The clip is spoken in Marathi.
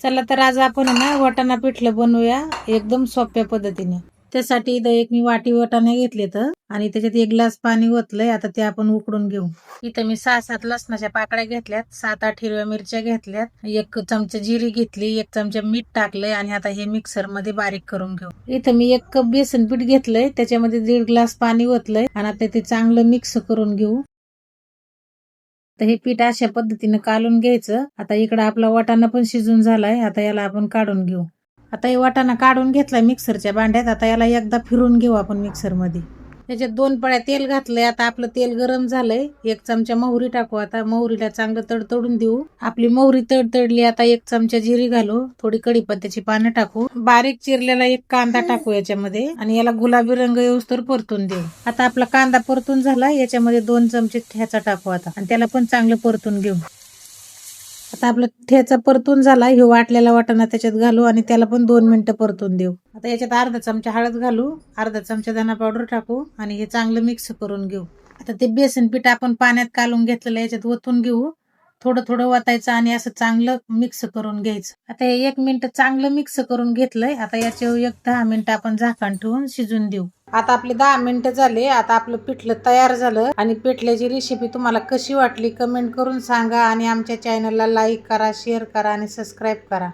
चला तर आज आपण आहे ना वाटाणा पिठलं बनवूया एकदम सोप्या पद्धतीने। त्यासाठी इथं एक मी वाटी वाटाणे घेतले तर आणि त्याच्यात 1 ग्लास पाणी ओतलंय। आता ते आपण उकडून घेऊ। इथं मी 6-7 लसणाच्या पाकळ्या घेतल्यात, 7-8 हिरव्या मिरच्या घेतल्यात, 1 चमचा जिरी घेतली, 1 चमचा मीठ टाकलंय आणि आता हे मिक्सर मध्ये बारीक करून घेऊ। इथं मी 1 कप बेसन पीठ घेतलंय, त्याच्यामध्ये 1.5 ग्लास पाणी ओतलंय आणि आता ते चांगलं मिक्स करून घेऊ। तर हे पीठ अशा पद्धतीने कालून घ्यायचं। आता इकडे आपला वाटाणा पण शिजून झालाय, आता याला आपण काढून घेऊ। आता हे वाटाणा काढून घेतलाय मिक्सरच्या भांड्यात। आता याला एकदा फिरून घेऊ आपण मिक्सर मध्ये। त्याच्यात 2 पळ्या तेल घातलंय। आता आपलं तेल गरम झालंय, 1 चमचा मोहरी टाकू। आता मोहरीला चांगलं तडतडून देऊ। आपली मोहरी तडतडली, आता 1 चमचा जिरी घालू, थोडी कढीपत्त्याची पानं टाकू, बारीक चिरलेला 1 कांदा टाकू याच्यामध्ये आणि याला गुलाबी रंग येऊस्तर परतून देऊ। आता आपला कांदा परतून झाला, याच्यामध्ये 2 चमचे ठेचा टाकू आता आणि त्याला पण चांगलं परतून घेऊ। आता आपला ठेचा परतून झाला, हे वाटलेला वाटाणा त्याच्यात घालू आणि त्याला पण 2 मिनिटं परतून देऊ। आता याच्यात अर्धा चमचा हळद घालू, अर्धा चमचा धना पावडर टाकू आणि हे चांगलं मिक्स करून घेऊ। आता ते बेसन पीठ आपण पाण्यात कालून घेतलेलं याच्यात ओतून घेऊ। थोडं थोडं ओतायचं आणि असं चांगलं मिक्स करून घ्यायचं। आता हे 1 मिनिट चांगलं मिक्स करून घेतलंय। आता याच्यावर 10 मिनिटं आपण झाकण ठेवून शिजून देऊ। आता आपले 10 मिनिटं झाले। आता आपलं पिठलं तयार झालं आणि पिठल्याची रेसिपी तुम्हाला कशी वाटली कमेंट करून सांगा आणि आमच्या चॅनलला लाईक करा, शेअर करा आणि सबस्क्राईब करा।